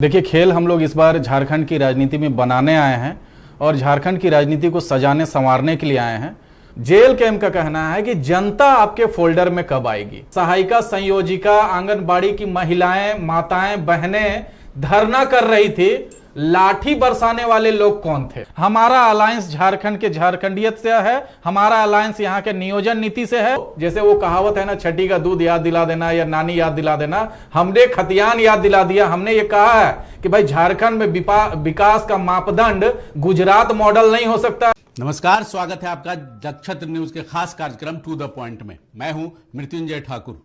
देखिए, खेल हम लोग इस बार झारखंड की राजनीति में बनाने आए हैं और झारखंड की राजनीति को सजाने संवारने के लिए आए हैं। जेल कैंप का कहना है कि जनता आपके फोल्डर में कब आएगी। सहायिका, संयोजिका, आंगनबाड़ी की महिलाएं, माताएं, बहनें धरना कर रही थी। लाठी बरसाने वाले लोग कौन थे? हमारा अलायंस झारखंड के झारखंडियत से है, हमारा अलायंस यहाँ के नियोजन नीति से है। जैसे वो कहावत है ना, छठी का दूध याद दिला देना या नानी याद दिला देना, हमने खतियान याद दिला दिया। हमने ये कहा है कि भाई झारखंड में विकास का मापदंड गुजरात मॉडल नहीं हो सकता। नमस्कार, स्वागत है आपका नक्षत्र न्यूज के खास कार्यक्रम टू द पॉइंट में। मैं हूं मृत्युंजय ठाकुर।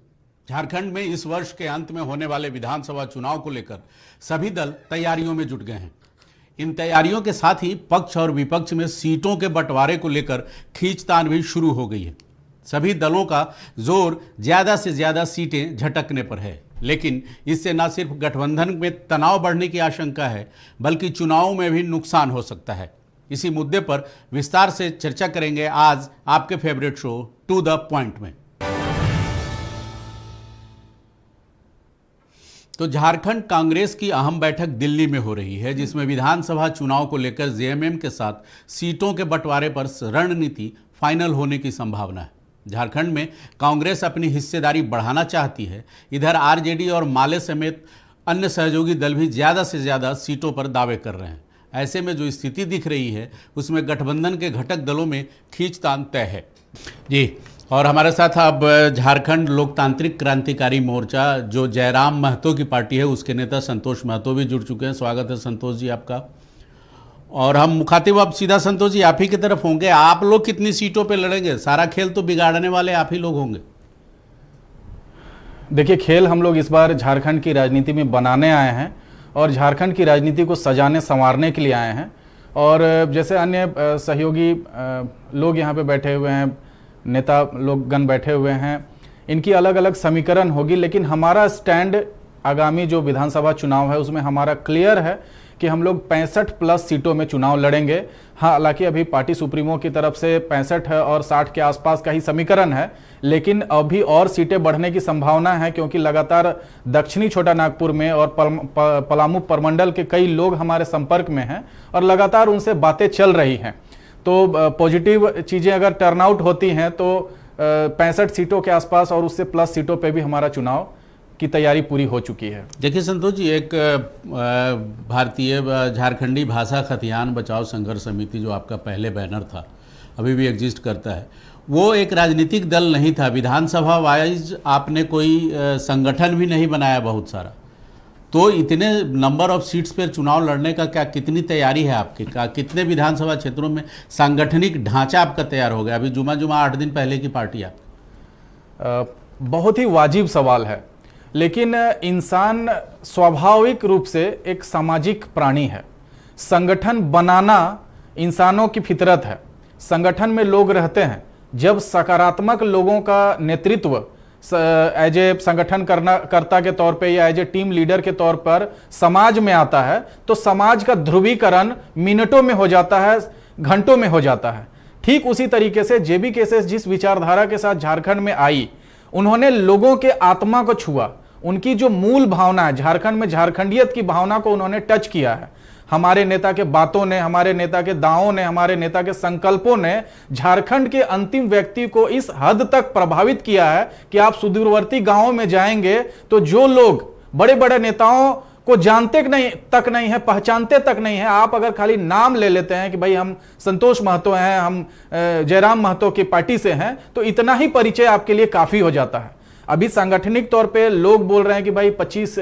झारखंड में इस वर्ष के अंत में होने वाले विधानसभा चुनाव को लेकर सभी दल तैयारियों में जुट गए हैं। इन तैयारियों के साथ ही पक्ष और विपक्ष में सीटों के बंटवारे को लेकर खींचतान भी शुरू हो गई है। सभी दलों का जोर ज्यादा से ज्यादा सीटें झटकने पर है, लेकिन इससे न सिर्फ गठबंधन में तनाव बढ़ने की आशंका है, बल्कि चुनाव में भी नुकसान हो सकता है। इसी मुद्दे पर विस्तार से चर्चा करेंगे आज आपके favourite show to the point में। तो झारखंड कांग्रेस की अहम बैठक दिल्ली में हो रही है, जिसमें विधानसभा चुनाव को लेकर जेएमएम के साथ सीटों के बंटवारे पर रणनीति फाइनल होने की संभावना है। झारखंड में कांग्रेस अपनी हिस्सेदारी बढ़ाना चाहती है। इधर आरजेडी और माले समेत अन्य सहयोगी दल भी ज़्यादा से ज़्यादा सीटों पर दावे कर रहे हैं। ऐसे में जो स्थिति दिख रही है उसमें गठबंधन के घटक दलों में खींचतान तय है। जी, और हमारे साथ अब झारखंड लोकतांत्रिक क्रांतिकारी मोर्चा जो जयराम महतो की पार्टी है, उसके नेता संतोष महतो भी जुड़ चुके हैं। स्वागत है संतोष जी आपका। और हम मुखातिब अब सीधा संतोष जी आप ही की तरफ होंगे। आप लोग कितनी सीटों पे लड़ेंगे? सारा खेल तो बिगाड़ने वाले आप ही लोग होंगे। देखिए, खेल हम लोग इस बार झारखंड की राजनीति में बनाने आए हैं और झारखंड की राजनीति को सजाने संवारने के लिए आए हैं। और जैसे अन्य सहयोगी लोग यहाँ पे बैठे हुए हैं, नेता लोगगण बैठे हुए हैं, इनकी अलग अलग समीकरण होगी, लेकिन हमारा स्टैंड आगामी जो विधानसभा चुनाव है उसमें हमारा क्लियर है कि हम लोग 65 प्लस सीटों में चुनाव लड़ेंगे। हाँ, हालांकि अभी पार्टी सुप्रीमो की तरफ से 65 है और 60 के आसपास का ही समीकरण है, लेकिन अभी और सीटें बढ़ने की संभावना है, क्योंकि लगातार दक्षिणी छोटा नागपुर में और पलामू प्रमंडल के कई लोग हमारे संपर्क में हैं और लगातार उनसे बातें चल रही हैं। तो पॉजिटिव चीज़ें अगर टर्नआउट होती हैं तो 65 सीटों के आसपास और उससे प्लस सीटों पे भी हमारा चुनाव की तैयारी पूरी हो चुकी है। देखिए संतोष जी, एक भारतीय झारखंडी भाषा खतियान बचाओ संघर्ष समिति जो आपका पहले बैनर था, अभी भी एग्जिस्ट करता है, वो एक राजनीतिक दल नहीं था। विधानसभा वाइज आपने कोई संगठन भी नहीं बनाया बहुत सारा। तो इतने नंबर ऑफ सीट्स पर चुनाव लड़ने का क्या कितनी तैयारी है आपकी? कितने विधानसभा क्षेत्रों में सांगठनिक ढांचा आपका तैयार हो गया? अभी जुमा 8 दिन पहले की पार्टी आप। बहुत ही वाजिब सवाल है, लेकिन इंसान स्वाभाविक रूप से एक सामाजिक प्राणी है। संगठन बनाना इंसानों की फितरत है। संगठन में लोग रहते हैं। जब सकारात्मक लोगों का नेतृत्व एज ए संगठन कर्ता के तौर पे या एज ए टीम लीडर के तौर पर समाज में आता है, तो समाज का ध्रुवीकरण मिनटों में हो जाता है, घंटों में हो जाता है। ठीक उसी तरीके से जेबी केसेस जिस विचारधारा के साथ झारखंड में आई, उन्होंने लोगों के आत्मा को छुआ। उनकी जो मूल भावना है झारखंड में, झारखंडियत की भावना को उन्होंने टच किया है। हमारे नेता के बातों ने, हमारे नेता के दावों ने, हमारे नेता के संकल्पों ने झारखंड के अंतिम व्यक्ति को इस हद तक प्रभावित किया है कि आप सुदूरवर्ती गांवों में जाएंगे तो जो लोग बड़े बड़े नेताओं को जानते तक नहीं है, पहचानते तक नहीं है, आप अगर खाली नाम ले लेते हैं कि भाई हम संतोष महतो हैं, हम जयराम महतो की पार्टी से हैं, तो इतना ही परिचय आपके लिए काफी हो जाता है। अभी सांगठनिक तौर पे लोग बोल रहे हैं कि भाई 25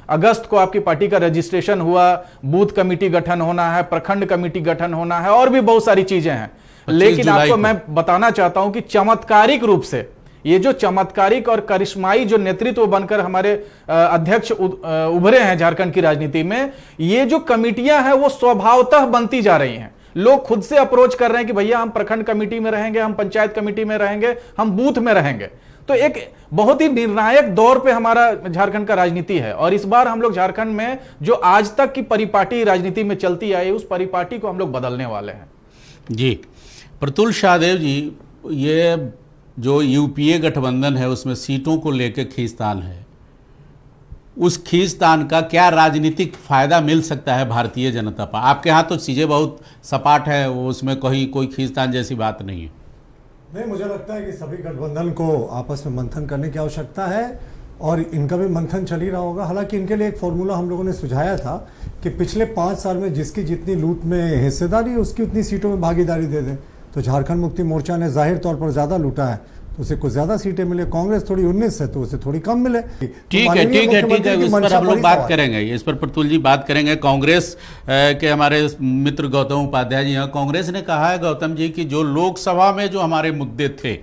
अगस्त को आपकी पार्टी का रजिस्ट्रेशन हुआ, बूथ कमेटी गठन होना है, प्रखंड कमेटी गठन होना है और भी बहुत सारी चीजें हैं। लेकिन आपको मैं बताना चाहता हूं कि चमत्कारिक रूप से ये जो चमत्कारिक और करिश्माई जो नेतृत्व बनकर हमारे अध्यक्ष उभरे हैं झारखंड की राजनीति में, ये जो कमेटियां हैं वो स्वभावतः बनती जा रही हैं। लोग खुद से अप्रोच कर रहे हैं कि भैया हम प्रखंड कमेटी में रहेंगे, हम पंचायत कमेटी में रहेंगे, हम बूथ में रहेंगे। तो एक बहुत ही निर्णायक दौर पे हमारा झारखंड का राजनीति है और इस बार हम लोग झारखंड में जो आज तक की परिपाटी राजनीति में चलती आई, उस परिपाटी को हम लोग बदलने वाले हैं। जी, प्रतुल शाहदेव जी, ये जो यूपीए गठबंधन है उसमें सीटों को लेकर खींचतान है, उस खींचतान का क्या राजनीतिक फायदा मिल सकता है भारतीय जनता पर? आपके यहाँ तो चीजें बहुत सपाट है, वो उसमें कोई खींचतान जैसी बात नहीं है। नहीं, मुझे लगता है कि सभी गठबंधन को आपस में मंथन करने की आवश्यकता है और इनका भी मंथन चल ही रहा होगा। हालांकि इनके लिए एक फॉर्मूला हम लोगों ने सुझाया था कि पिछले 5 साल में जिसकी जितनी लूट में हिस्सेदारी उसकी उतनी सीटों में भागीदारी दे दें। तो झारखंड मुक्ति मोर्चा ने जाहिर तौर पर ज़्यादा लूटा है तो उसे कुछ ज़्यादा सीटें मिले, कांग्रेस थोड़ी 19 है तो उसे थोड़ी कम मिले। ठीक है, इस पर हम लोग बात करेंगे, इस पर प्रतुल जी बात करेंगे। कांग्रेस के हमारे मित्र गौतम उपाध्याय जी हैं। कांग्रेस ने कहा है गौतम जी कि जो लोकसभा में जो हमारे मुद्दे थे,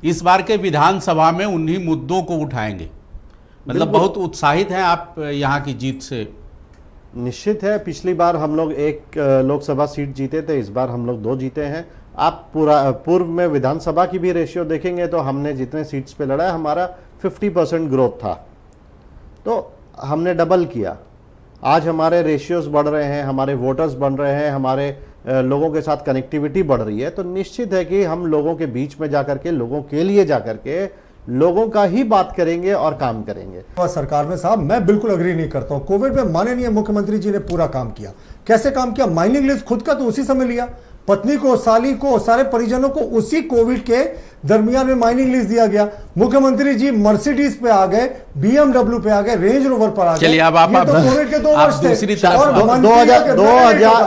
इस बार के विधानसभा में उन्हीं मुद्दों को उठाएंगे। मतलब बहुत उत्साहित हैं आप यहाँ की जीत से? निश्चित है, पिछली बार हम लोग 1 लोकसभा सीट जीते थे, इस बार हम लोग 2 जीते हैं। आप पूर्व में विधानसभा की भी रेशियो देखेंगे तो हमने जितने सीट्स पे लड़ा है हमारा 50% ग्रोथ था, तो हमने डबल किया। आज हमारे रेशियोज बढ़ रहे हैं, हमारे वोटर्स बढ़ रहे हैं, हमारे लोगों के साथ कनेक्टिविटी बढ़ रही है। तो निश्चित है कि हम लोगों के बीच में जाकर के, लोगों के लिए जाकर के लोगों का ही बात करेंगे और काम करेंगे। सरकार में साहब मैं बिल्कुल अग्री नहीं करता हूं। कोविड में माननीय मुख्यमंत्री जी ने पूरा काम किया। कैसे काम किया? माइनिंग लिस्ट खुद का तो उसी समय लिया, पत्नी को, साली को, सारे परिजनों को उसी कोविड के दरमियान में माइनिंग लिस्ट दिया गया। मुख्यमंत्री जी मर्सिडीज पे आ गए, BMW पे आ गए, रेंज रोवर पर आ गए। चलिए अब आप तो कोविड के 2 वर्ष दूसरी थे। और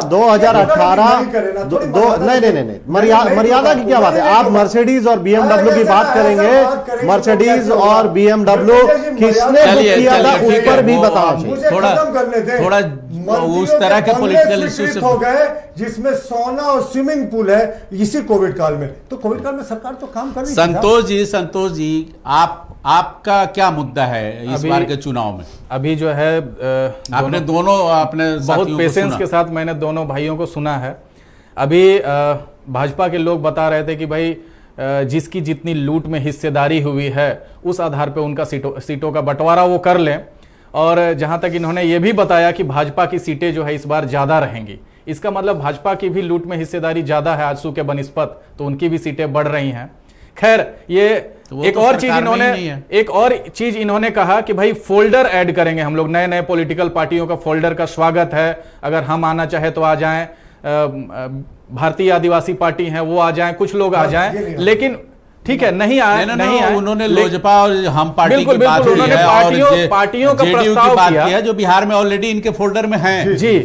2018 नहीं, मर्यादा की क्या बात है? आप मर्सिडीज और BMW की बात करेंगे, मर्सिडीज और BMW किसने बुक किया था उस पर भी बताओ। थोड़ा उस तरह के पॉलिटिकल इश्यू से हो गए जिसमें सोना और स्विमिंग पूल है इसी कोविड काल में। तो कोविड काल में सरकार तो काम कर रही है। संतोष जी आपका क्या मुद्दा है इस बार के चुनाव में? अभी जो है आपने दोनों अपने बहुत पेशेंस के साथ मैंने दोनों भाइयों को सुना है। अभी भाजपा के लोग बता रहे थे कि भाई जिसकी जितनी लूट में हिस्सेदारी हुई है उस आधार पर उनका सीटों का बंटवारा वो कर लें। और जहां तक इन्होंने ये भी बताया कि भाजपा की सीटें जो है इस बार ज्यादा रहेंगी, इसका मतलब भाजपा की भी लूट में हिस्सेदारी ज्यादा है आजसू के बनिस्पत, तो उनकी भी सीटें बढ़ रही हैं। खैर, ये एक और चीज इन्होंने कहा कि भाई फोल्डर ऐड करेंगे हम लोग, नए नए पॉलिटिकल पार्टियों का फोल्डर का स्वागत है, अगर हम आना चाहे तो आ जाएं, भारतीय आदिवासी पार्टी है वो आ जाएं, कुछ लोग आ जाएं, लेकिन ठीक है नहीं आए, नहीं आए। उन्होंने लोजपा और हम पार्टी की बात की है, पार्टियों का प्रस्ताव किया जो बिहार में ऑलरेडी इनके फोल्डर में है। जी,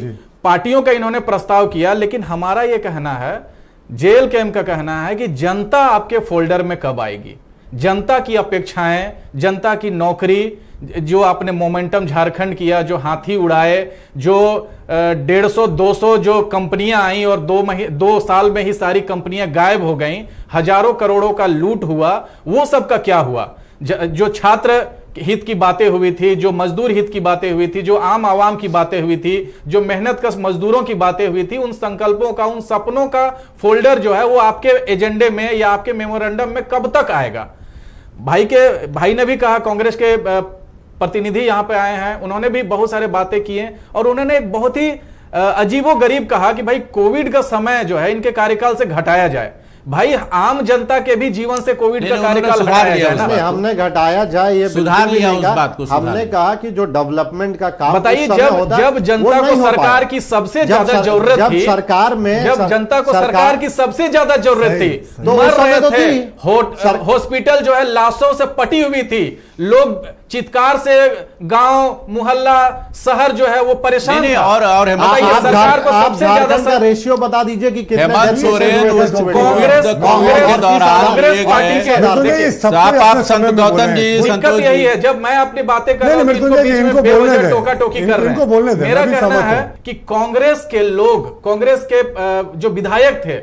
पार्टियों का इन्होंने प्रस्ताव किया, लेकिन हमारा यह कहना है, जेल कैंप का कहना है कि जनता आपके फोल्डर में कब आएगी? जनता की अपेक्षाएं, जनता की नौकरी, जो आपने मोमेंटम झारखंड किया, जो हाथी उड़ाए, जो 150-200 जो कंपनियां आई और 2 साल में ही सारी कंपनियां गायब हो गईं, हजारों करोड़ों का लूट हुआ, वो सब का क्या हुआ? जो छात्र हित की बातें हुई थी, जो मजदूर हित की बातें हुई थी, जो आम आवाम की बातें हुई थी, जो मेहनत कश मजदूरों की बातें हुई थी, उन संकल्पों का, उन सपनों का फोल्डर जो है वो आपके एजेंडे में या आपके मेमोरेंडम में कब तक आएगा? भाई ने भी कहा, कांग्रेस के प्रतिनिधि यहां पे आए हैं, उन्होंने भी बहुत सारे बातें की हैं और उन्होंने एक बहुत ही अजीबोगरीब कहा कि भाई कोविड का समय जो है इनके कार्यकाल से घटाया जाए। भाई आम जनता के भी जीवन से कोविड का कार्यकाल हटाया जाए ना। हमने घटाया जाए ये सुधार लिया उस बात को। हमने कहा कि जो डेवलपमेंट का काम बताइए, जब जनता को सरकार की सबसे ज्यादा जरूरत थी, जब सरकार में जब जनता को सरकार की सबसे ज्यादा जरूरत थी, तो मर रहे थे, हॉस्पिटल जो है लाशों से पटी हुई थी, लोग चित्कार से गांव मोहल्ला शहर जो है वो परेशान नहीं, और सरकार को सबसे ज्यादा रेशियो बता दीजिए कि कितने हेमंत सोरेन कांग्रेस पार्टी के आप संत गौतम जी, दिक्कत यही है, जब मैं अपनी बातें कर रहा हूं टोका टोकी कर रहे हैं। मेरा कहना है कि कांग्रेस के लोग, कांग्रेस के जो विधायक थे,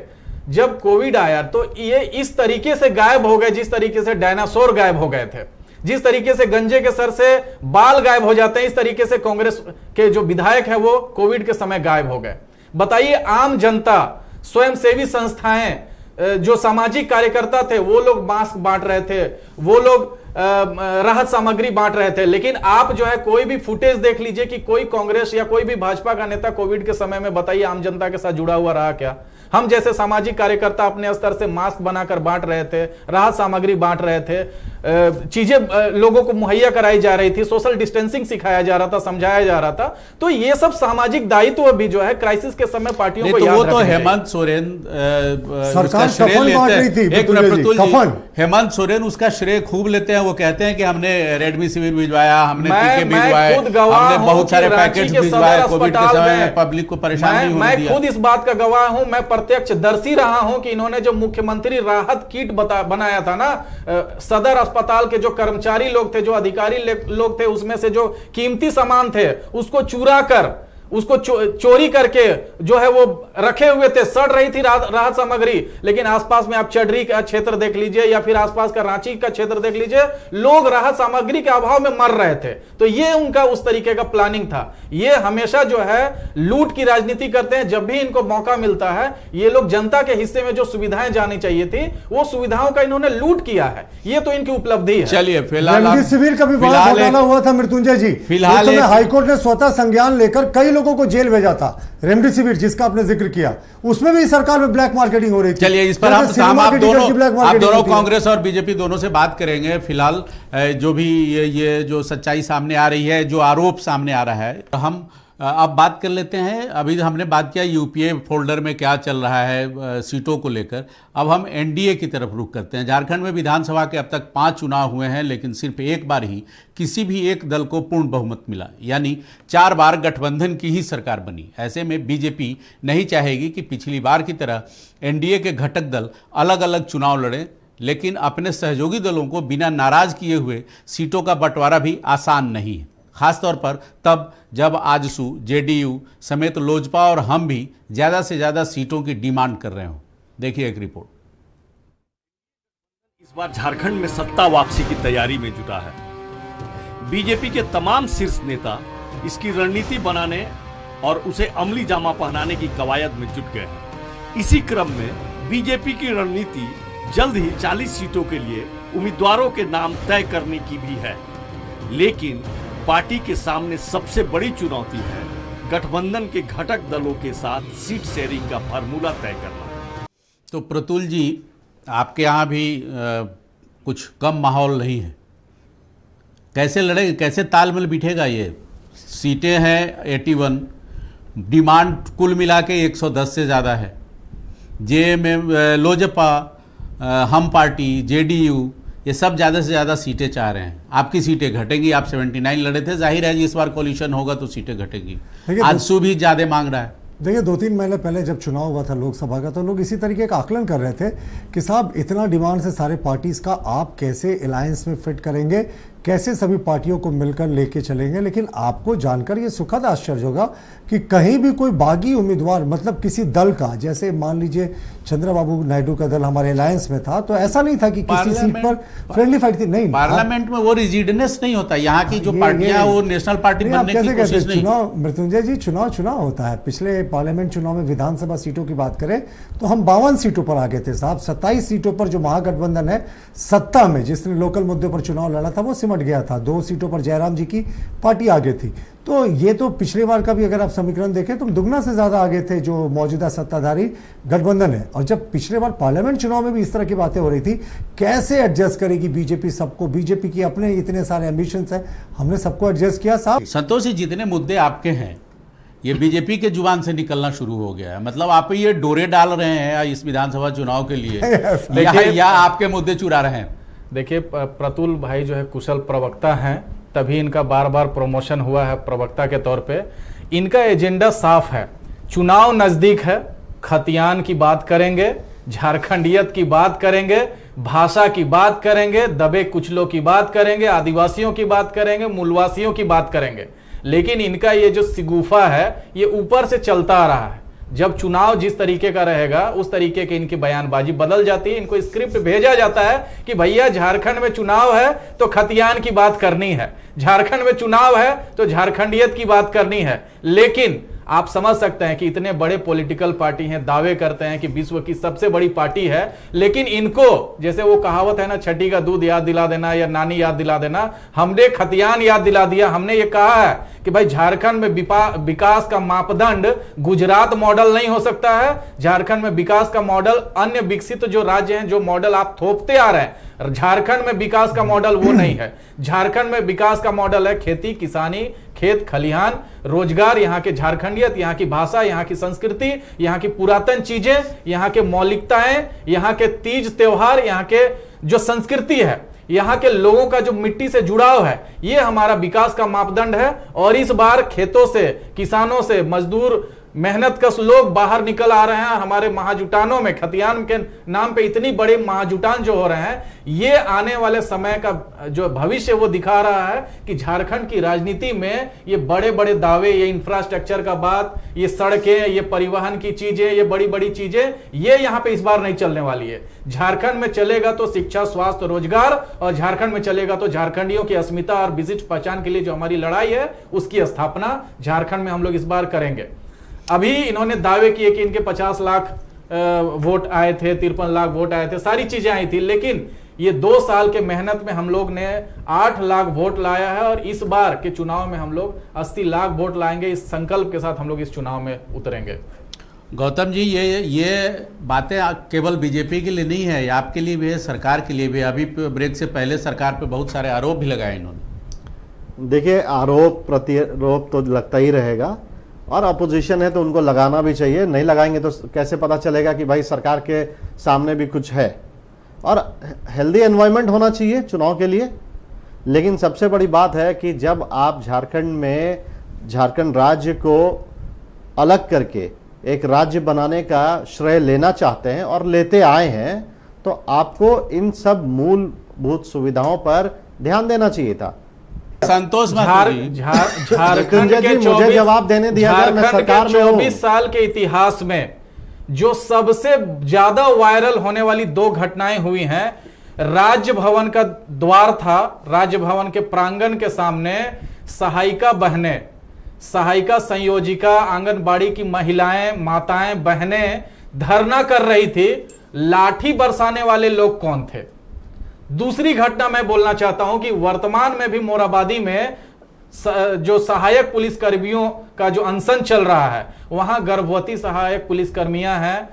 जब कोविड आया तो ये इस तरीके से गायब हो गए जिस तरीके से डायनासोर गायब हो गए थे, जिस तरीके से गंजे के सर से बाल गायब हो जाते हैं, इस तरीके से कांग्रेस के जो विधायक हैं वो कोविड के समय गायब हो गए। बताइए, आम जनता, स्वयंसेवी संस्थाएं, जो सामाजिक कार्यकर्ता थे वो लोग मास्क बांट रहे थे, वो लोग राहत सामग्री बांट रहे थे, लेकिन आप जो है कोई भी फुटेज देख लीजिए कि कोई कांग्रेस या कोई भी भाजपा का नेता कोविड के समय में, बताइए, आम जनता के साथ जुड़ा हुआ रहा क्या? हम जैसे सामाजिक कार्यकर्ता अपने स्तर से मास्क बनाकर बांट रहे थे, राहत सामग्री बांट रहे थे, चीजें लोगों को मुहैया कराई जा रही थी, सोशल डिस्टेंसिंग सिखाया जा रहा था, समझाया जा रहा था। तो ये सब सामाजिक दायित्व भी जो है क्राइसिस के समय पार्टियों को याद वो रखना तो चाहिए। हेमंत सोरेन सरकार कफन बांट रही थी, एक मिनट प्रतुल जी, कफन। हेमंत सोरेन उसका श्रेय खूब लेते हैं। वो कहते हैं कि हमने रेडमी शिविर भिजवाया, हमने टीके मैं भिजवाए, खुद गवाह हमने हूं बहुत सारे कि रांची पैकेट्स के भिजवाए, सदर कोविड के अस्पताल समय में में पब्लिक को परेशान नहीं होने मैं दिया। खुद इस बात का गवाह हूं, मैं प्रत्यक्षदर्शी रहा हूं कि इन्होंने जो मुख्यमंत्री राहत किट बनाया था ना, सदर अस्पताल के जो कर्मचारी लोग थे, जो अधिकारी लोग थे, उसमें से जो कीमती सामान थे उसको चुरा कर, उसको चोरी करके जो है वो रखे हुए थे। सड़ रही थी राहत सामग्री, लेकिन आसपास में आप चडरी का क्षेत्र देख लीजिए या फिर आसपास का रांची का क्षेत्र देख लीजिए, लोग राहत सामग्री के अभाव में मर रहे थे। तो ये उनका उस तरीके का प्लानिंग था। ये हमेशा जो है लूट की राजनीति करते हैं। जब भी इनको मौका मिलता है, ये लोग जनता के हिस्से में जो सुविधाएं जानी चाहिए थी, वो सुविधाओं का इन्होंने लूट किया है। ये तो इनकी उपलब्धि है। चलिए फिलहाल रेमडेसिविर का भी बड़ा घोटाला हुआ था मृत्युंजय जी। फिलहाल हाईकोर्ट ने स्वतः संज्ञान लेकर कई लोगों को जेल भेजा था। रेमडेसिविर जिसका आपने जिक्र किया, उसमें भी सरकार में ब्लैक मार्केटिंग हो रही थी। चलिए इस पर हम आप दोनों कांग्रेस और बीजेपी दोनों से बात करेंगे। फिलहाल जो भी ये जो सच्चाई सामने आ रही है, जो आरोप सामने आ रहा है, हम अब बात कर लेते हैं। अभी हमने बात किया यूपीए फोल्डर में क्या चल रहा है सीटों को लेकर। अब हम एनडीए की तरफ रुख करते हैं। झारखंड में विधानसभा के अब तक 5 चुनाव हुए हैं, लेकिन सिर्फ एक बार ही किसी भी एक दल को पूर्ण बहुमत मिला, यानी 4 बार गठबंधन की ही सरकार बनी। ऐसे में बीजेपी नहीं चाहेगी कि पिछली बार की तरह एनडीए के घटक दल अलग अलग चुनाव लड़ें, लेकिन अपने सहयोगी दलों को बिना नाराज किए हुए सीटों का बंटवारा भी आसान नहीं है, खासतौर पर तब जब आजसू, जेडीयू समेत लोजपा और हम भी ज्यादा से ज्यादा सीटों की डिमांड कर रहे हो। देखिए एक रिपोर्ट। इस बार झारखंड में सत्ता वापसी की तैयारी में जुटा है। बीजेपी के तमाम शीर्ष नेता इसकी रणनीति बनाने और उसे अमली जामा पहनाने की कवायद में जुट गए हैं। इसी क्रम में बीजेपी की रणनीति जल्द ही 40 सीटों के लिए उम्मीदवारों के नाम तय करने की भी है। लेकिन पार्टी के सामने सबसे बड़ी चुनौती है गठबंधन के घटक दलों के साथ सीट शेयरिंग का फार्मूला तय करना। तो प्रतुल जी, आपके यहाँ भी कुछ कम माहौल नहीं है। कैसे लड़ेगा, कैसे तालमेल बिठेगा? ये सीटें हैं 81, डिमांड कुल मिला के 110 से ज़्यादा है। जेएमएम, लोजपा, हम पार्टी, जेडीयू, ये सब ज़्यादा से ज़्यादा सीटें चाह रहे हैं। आपकी सीटें घटेंगी। आप 79 लड़े थे, जाहिर है इस बार कोलिशन होगा तो सीटें घटेगी। आजसू भी ज़्यादा मांग रहा है। देखिए 2-3 महीने पहले जब चुनाव हुआ था लोकसभा का, तो लोग इसी तरीके का आकलन कर रहे थे कि साहब इतना डिमांड से सारे पार्टीज का, आप कैसे अलायंस में फिट करेंगे, कैसे सभी पार्टियों को मिलकर लेके चलेंगे। लेकिन आपको जानकर ये सुखद आश्चर्य होगा कि कहीं भी कोई बागी उम्मीदवार, मतलब किसी दल का, जैसे मान लीजिए चंद्रबाबू नायडू का दल हमारे अलायंस में था, तो ऐसा नहीं था कि किसी सीट पर फ्रेंडली फाइट थी। नहीं, पार्लियामेंट में वो रिजिडनेस नहीं होता। यहाँ की जो पार्टियां वो नेशनल पार्टी बनने की कोशिश नहीं। चुनाव, मृत्युंजय जी, चुनाव होता है। पिछले पार्लियामेंट चुनाव में विधानसभा सीटों की बात करें तो हम 52 सीटों पर आ गए थे साहब। 27 सीटों पर जो महागठबंधन है सत्ता में, जिसने लोकल मुद्दों पर चुनाव लड़ा था, वो सिमट गया था। 2 सीटों पर जयराम जी की पार्टी आगे थी। तो ये तो पिछली बार का भी अगर आप समीकरण देखें तो दुगना से ज्यादा आगे थे जो मौजूदा सत्ताधारी गठबंधन है। और जब पिछले बार पार्लियामेंट चुनाव में भी इस तरह की बातें हो रही थी, कैसे एडजस्ट करेगी बीजेपी सबको? बीजेपी की अपने इतने सारे एम्बिशंस हैं, हमने सबको एडजस्ट किया साहब। संतोष जी, जितने मुद्दे आपके हैं ये बीजेपी के जुबान से निकलना शुरू हो गया है। मतलब आप ये डोरे डाल रहे हैं इस विधानसभा चुनाव के लिए या आपके मुद्दे चुरा रहे हैं? देखिए, प्रतुल भाई जो है कुशल प्रवक्ता हैं, तभी इनका बार बार प्रमोशन हुआ है प्रवक्ता के तौर पे। इनका एजेंडा साफ है। चुनाव नजदीक है, खतियान की बात करेंगे, झारखंडियत की बात करेंगे, भाषा की बात करेंगे, दबे कुचलों की बात करेंगे, आदिवासियों की बात करेंगे, मूलवासियों की बात करेंगे। लेकिन इनका ये जो सिगुफा है ये ऊपर से चलता आ रहा है। जब चुनाव जिस तरीके का रहेगा उस तरीके की इनकी बयानबाजी बदल जाती है। इनको स्क्रिप्ट भेजा जाता है कि भैया झारखंड में चुनाव है तो खतियान की बात करनी है, झारखंड में चुनाव है तो झारखंडियत की बात करनी है। लेकिन आप समझ सकते हैं कि इतने बड़े पॉलिटिकल पार्टी हैं, दावे करते हैं कि विश्व की सबसे बड़ी पार्टी है, लेकिन इनको जैसे वो कहावत है ना, छठी का दूध याद दिला देना या नानी याद दिला देना, हमने खतियान याद दिला दिया। हमने ये कहा है कि भाई झारखंड में विकास का मापदंड गुजरात मॉडल नहीं हो सकता है। झारखंड में विकास का मॉडल अन्य विकसित जो राज्य हैं, जो मॉडल आप थोपते आ रहे हैं, झारखंड में विकास का मॉडल वो नहीं है। झारखंड में विकास का मॉडल है खेती किसानी, खेत खलिहान, रोजगार, यहाँ के झारखंडियत, यहाँ की भाषा, यहाँ की संस्कृति, यहाँ की पुरातन चीजें, यहाँ के मौलिकताएं, यहाँ के तीज त्योहार, यहाँ के जो संस्कृति है, यहाँ के लोगों का जो मिट्टी से जुड़ाव है, ये हमारा विकास का मापदंड है। और इस बार खेतों से, किसानों से, मजदूर मेहनत कश लोग बाहर निकल आ रहे हैं। हमारे महाजुटानों में, खतियान के नाम पे इतनी बड़े महाजुटान जो हो रहे हैं, ये आने वाले समय का जो भविष्य वो दिखा रहा है कि झारखंड की राजनीति में ये बड़े बड़े दावे, ये इंफ्रास्ट्रक्चर का बात, ये सड़कें, ये परिवहन की चीजें, ये बड़ी बड़ी चीजें, ये यहाँ पे इस बार नहीं चलने वाली है। झारखंड में चलेगा तो शिक्षा, स्वास्थ्य, रोजगार, और झारखंड में चलेगा तो झारखंडियों की अस्मिता और विशिष्ट पहचान के लिए जो हमारी लड़ाई है, उसकी स्थापना झारखंड में हम लोग इस बार करेंगे। अभी इन्होंने दावे किए कि इनके 50 लाख वोट आए थे, 53 लाख वोट आए थे, सारी चीजें आई थी, लेकिन ये 2 साल के मेहनत में हम लोग ने 8 लाख वोट लाया है। और इस बार के चुनाव में हम लोग 80 लाख वोट लाएंगे। इस संकल्प के साथ हम लोग इस चुनाव में उतरेंगे। गौतम जी, ये बातें केवल बीजेपी के लिए नहीं है, ये आपके लिए भी है, सरकार के लिए भी। अभी ब्रेक से पहले सरकार पे बहुत सारे आरोप भी लगाए इन्होंने। देखिए, आरोप प्रत्यारोप तो लगता ही रहेगा, और अपोजिशन है तो उनको लगाना भी चाहिए। नहीं लगाएंगे तो कैसे पता चलेगा कि भाई सरकार के सामने भी कुछ है। और हेल्दी एनवायरनमेंट होना चाहिए चुनाव के लिए। लेकिन सबसे बड़ी बात है कि जब आप झारखंड में झारखंड राज्य को अलग करके एक राज्य बनाने का श्रेय लेना चाहते हैं और लेते आए हैं, तो आपको इन सब मूलभूत सुविधाओं पर ध्यान देना चाहिए था। संतोष झारखंड के मुझे जवाब देने दिया गया, मैं सरकार में हूं। 24 साल के इतिहास में जो सबसे ज्यादा वायरल होने वाली 2 घटनाएं हुई हैं, राज्य भवन का द्वार था, राज्य भवन के प्रांगण के सामने सहायिका बहनें, सहायिका संयोजिका, आंगनबाड़ी की महिलाएं, माताएं, बहनें धरना कर रही थी। लाठी बरसाने वाले लोग कौन थे? दूसरी घटना मैं बोलना चाहता हूं कि वर्तमान में भी मोराबादी में जो सहायक पुलिसकर्मियों का जो अनशन चल रहा है, वहां गर्भवती सहायक पुलिसकर्मियां हैं,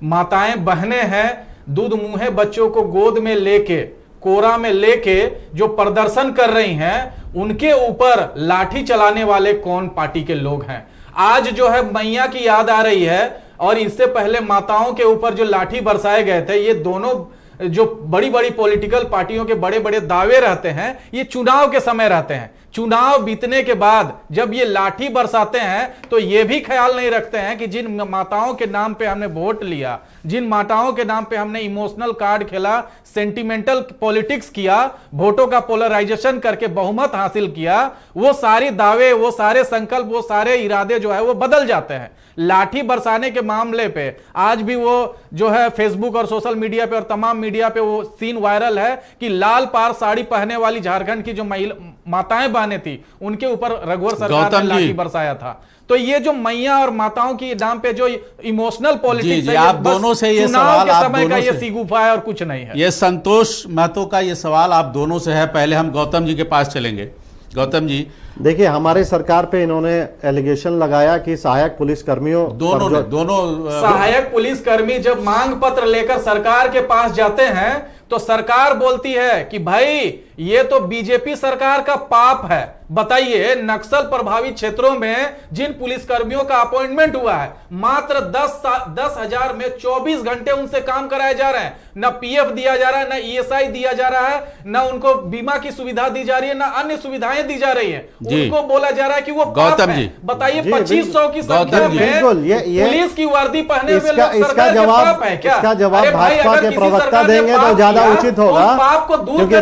माताएं, बहनें हैं, दूध मुंहे बच्चों को गोद में लेके, कोरा में लेके जो प्रदर्शन कर रही हैं, उनके ऊपर लाठी चलाने वाले कौन पार्टी के लोग हैं? आज जो है मैया की याद आ रही है, और इससे पहले माताओं के ऊपर जो लाठी बरसाए गए थे, ये दोनों जो बड़ी बड़ी पॉलिटिकल पार्टियों के बड़े बड़े दावे रहते हैं, ये चुनाव के समय रहते हैं। चुनाव बीतने के बाद जब ये लाठी बरसाते हैं, तो ये भी ख्याल नहीं रखते हैं कि जिन माताओं के नाम पे हमने वोट लिया, जिन माताओं के नाम पे हमने इमोशनल कार्ड खेला, सेंटिमेंटल पॉलिटिक्स किया, वोटों का पोलराइजेशन करके बहुमत हासिल किया, वो सारे दावे, वो सारे संकल्प, वो सारे इरादे जो है वो बदल जाते हैं। लाठी बरसाने के मामले पे आज भी वो जो है फेसबुक और सोशल मीडिया पे और तमाम मीडिया पे वो सीन वायरल है कि लाल पार साड़ी पहने वाली झारखंड की जो माताएं बहनें थी, उनके ऊपर रघुवर सरकार ने लाठी बरसाया था। तो ये जो मैया और माताओं की नाम पे जो इमोशनल पॉलिटिक्स है, आप दोनों से ये सवाल, के समय का ये सीगुफा है और कुछ नहीं है। ये संतोष महतो का ये सवाल आप दोनों से है। पहले हम गौतम जी के पास चलेंगे। गौतम जी, देखिए, हमारे सरकार पे इन्होंने एलिगेशन लगाया कि सहायक पुलिसकर्मियों, दोनों सहायक पुलिसकर्मी जब मांग पत्र लेकर सरकार के पास जाते हैं, तो सरकार बोलती है कि भाई ये तो बीजेपी सरकार का पाप है। बताइए, नक्सल प्रभावित क्षेत्रों में जिन पुलिसकर्मियों का अपॉइंटमेंट हुआ है, मात्र 10,000 में 24 घंटे उनसे काम कराए जा रहे हैं। न पीएफ दिया जा रहा है, न ईएसआई दिया जा रहा है, न उनको बीमा की सुविधा दी जा रही है, न अन्य सुविधाएं दी जा रही है। उनको बोला जा रहा है कि वो गौतम जी, बताइए 2500 की संख्या में पुलिस की वर्दी पहने हुए लोग सरकार के पाप है क्या? इसका जवाब भाजपा के प्रवक्ता देंगे तो ज्यादा उचित होगा, क्योंकि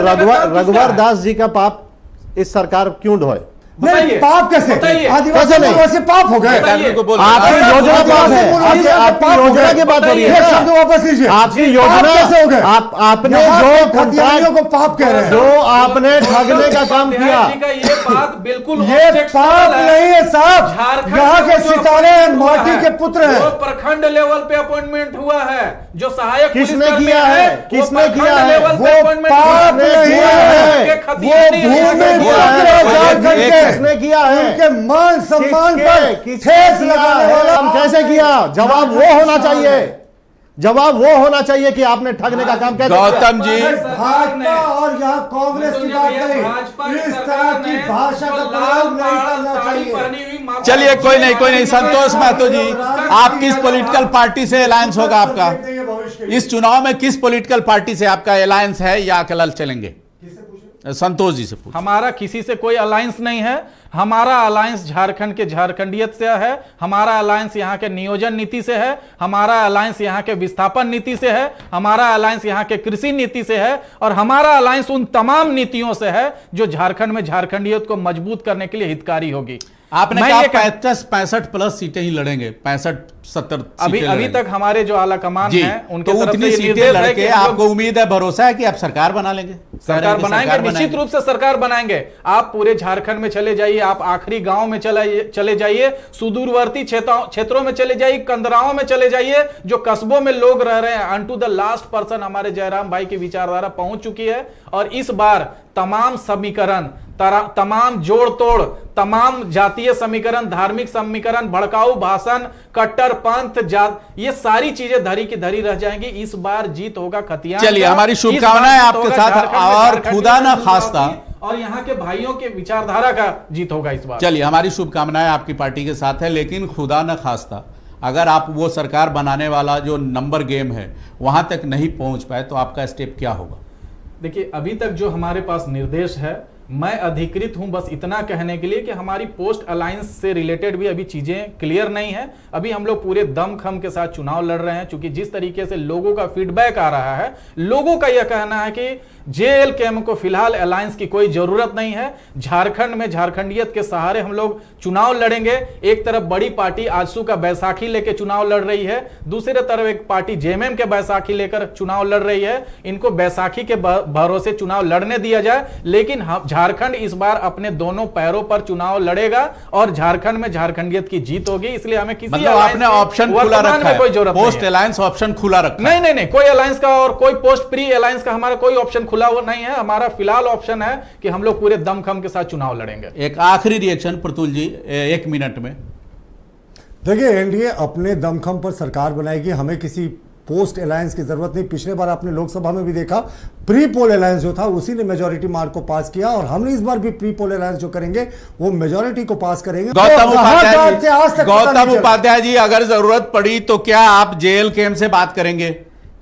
रघुवर दास जी का पाप इस सरकार क्यों ढोए? नहीं, पाप कैसे? बताइए। आदिवासी नहीं? वैसे पाप हो गए। बताइए। को बोल आपकी रहे हैं। योजना पाप है, आपकी योजना की बात हो रही ये है। शब्द वापस लीजिए। आपकी पाप योजना कैसे हो गए? आपने यहाँ जो के खतियानियों को पाप कह रहे हैं। जो आपने ठगने का काम किया, जी का ये बात बिल्कुल ये पाप नहीं है साहब। झारखंड यहाँ के में जो सितारे appointment हुआ माटी है, के पुत्र हैं। वो प्रखंड लेवल पे अपॉइंटमेंट हुआ है, जो सहायक किसने पुलिसकर्मी किया है? वो किसने प्रखंड किया है? लेवल पे वो appointment पाप हुआ नहीं हुआ है। के वो खतियानी भूमि है। पुत्र है झारखंड के। किसने किया है? उनके मान सम्मान पर किसने ठेस किया लगाने है? वाला हम कैसे किया? जवाब वो होना चाहिए। जवाब वो होना चाहिए कि आपने ठगने का काम कैसे किया? गौतम जी, भाजपा और यहाँ कांग्रेस की बात नहीं, इस तरह की भाषा का प्रयोग नहीं करना चाहिए। चलिए कोई नहीं, संतोष महतो जी, आप किस पॉलिटिकल पार्टी से अलायंस होगा आपका? इस चुनाव में किस पॉलिटिकल पार्टी से आपका अलायंस है या अकेला चलेंगे? संतोष जी से पूछ। हमारा किसी से कोई अलायंस नहीं है। हमारा अलायंस झारखंड के झारखंडियत से है, हमारा अलायंस यहाँ के नियोजन नीति से है, हमारा अलायंस यहाँ के विस्थापन नीति से है, हमारा अलायंस यहाँ के कृषि नीति से है, और हमारा अलायंस उन तमाम नीतियों से है जो झारखंड में झारखंडियत को मजबूत करने के लिए हितकारी होगी। आपने मैं कहा ये 65 प्लस सीटें ही लड़ेंगे, 65-70 अभी तक हमारे जो आला कमान जी, है उनके तो तरफ उतनी से ये सीटें निर्देश है लड़के कि हम लोग आपको उम्मीद है, भरोसा है कि आप सरकार बना लेंगे? सरकार बनाएंगे, निश्चित रूप से सरकार बनाएंगे। आप पूरे झारखंड में चले जाइए, आप आखिरी गांव में चले जाइए, सुदूरवर्ती क्षेत्रों में चले जाइए, कंदराओं में चले जाइए, जो कस्बों में लोग रह रहे हैं, अनटू द लास्ट पर्सन हमारे जयराम भाई की विचारधारा पहुंच चुकी है। और इस बार तमाम समीकरण, तमाम जोड़ तोड़, तमाम जातीय समीकरण, धार्मिक समीकरण, भड़काऊ भाषण, कट्टर पंथ, जात, ये सारी चीजें धरी की धरी रह जाएंगी। इस बार जीत होगा खतियान। चलिए, हमारी शुभकामनाएं आपके साथ, और खुदा ना खास्ता और यहाँ के भाइयों के विचारधारा का जीत होगा इस बार। चलिए, हमारी शुभकामनाएं आपकी पार्टी के साथ है, लेकिन खुदा न खास्ता अगर आप वो सरकार बनाने वाला जो नंबर गेम है वहां तक नहीं पहुंच पाए तो आपका स्टेप क्या होगा? देखिए, अभी तक जो हमारे पास निर्देश है, मैं अधिकृत हूं बस इतना कहने के लिए कि हमारी पोस्ट अलायंस से रिलेटेड भी अभी चीजें क्लियर नहीं है। अभी हम लोग पूरे दमखम के साथ चुनाव लड़ रहे हैं, क्योंकि जिस तरीके से लोगों का फीडबैक आ रहा है, लोगों का यह कहना है कि JLKM को फिलहाल अलायंस की कोई जरूरत नहीं है। झारखंड में झारखंडियत के सहारे हम लोग चुनाव लड़ेंगे। एक तरफ बड़ी पार्टी आजसू का बैसाखी लेकर चुनाव लड़ रही है, दूसरे तरफ एक पार्टी JMM के बैसाखी लेकर चुनाव लड़ रही है। इनको बैसाखी के भरोसे चुनाव लड़ने दिया जाए, लेकिन झारखंड इस बार अपने दोनों पैरों पर चुनाव लड़ेगा और झारखंड में झारखंडियत की जीत होगी। इसलिए हमें किसी मतलब आपने ऑप्शन खुला रखा है, कोई जरूरत पोस्ट अलायंस ऑप्शन खुला रखा है? नहीं, कोई अलायंस का और कोई पोस्ट प्री अलायंस का हमारा कोई ऑप्शन खुला हुआ नहीं है। हमारा फिलहाल ऑप्शन है कि हम लोग पूरे दमखम के साथ चुनाव लड़ेंगे। एक आखिरी रिएक्शन प्रतुल जी, 1 मिनट में। देखिए, एनडीए अपने दमखम पर सरकार बनाएगी, हमें किसी पोस्ट अलायंस की जरूरत नहीं। पिछले बार आपने लोकसभा में भी देखा, प्री पोल अलायंस जो था उसी ने मेजोरिटी मार्क को पास किया, और हमने इस बार भी प्री पोल अलायंस जो करेंगे वो मेजोरिटी को पास करेंगे। गौतम उपाध्याय जी, अगर जरूरत पड़ी तो क्या आप JLKM से बात करेंगे?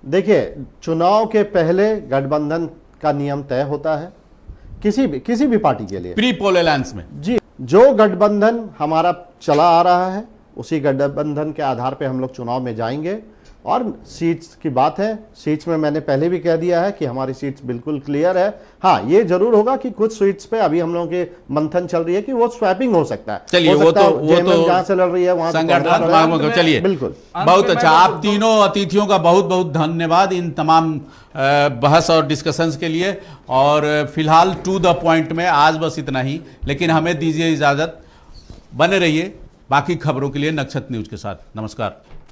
देखिए, चुनाव के पहले गठबंधन का नियम तय होता है किसी भी पार्टी के लिए, प्री पोल अलायंस में। जी, जो गठबंधन हमारा चला आ रहा है उसी गठबंधन के आधार पे हम लोग चुनाव में जाएंगे। और सीट्स की बात है, सीट्स में मैंने पहले भी कह दिया है कि हमारी सीट्स बिल्कुल क्लियर है। हाँ, ये जरूर होगा कि कुछ सीट्स पे अभी हम लोगों के मंथन चल रही है कि वो स्वैपिंग हो सकता है। चलिए, वो तो जहां से लड़ रही है वहां संगठन। चलिए, बिल्कुल, बहुत अच्छा। आप तीनों अतिथियों का बहुत बहुत धन्यवाद इन तमाम बहस और डिस्कशंस के लिए। और फिलहाल टू द पॉइंट में आज बस इतना ही, लेकिन हमें दीजिए इजाजत। बने रहिए बाकी खबरों के लिए नक्षत्र न्यूज के साथ। नमस्कार।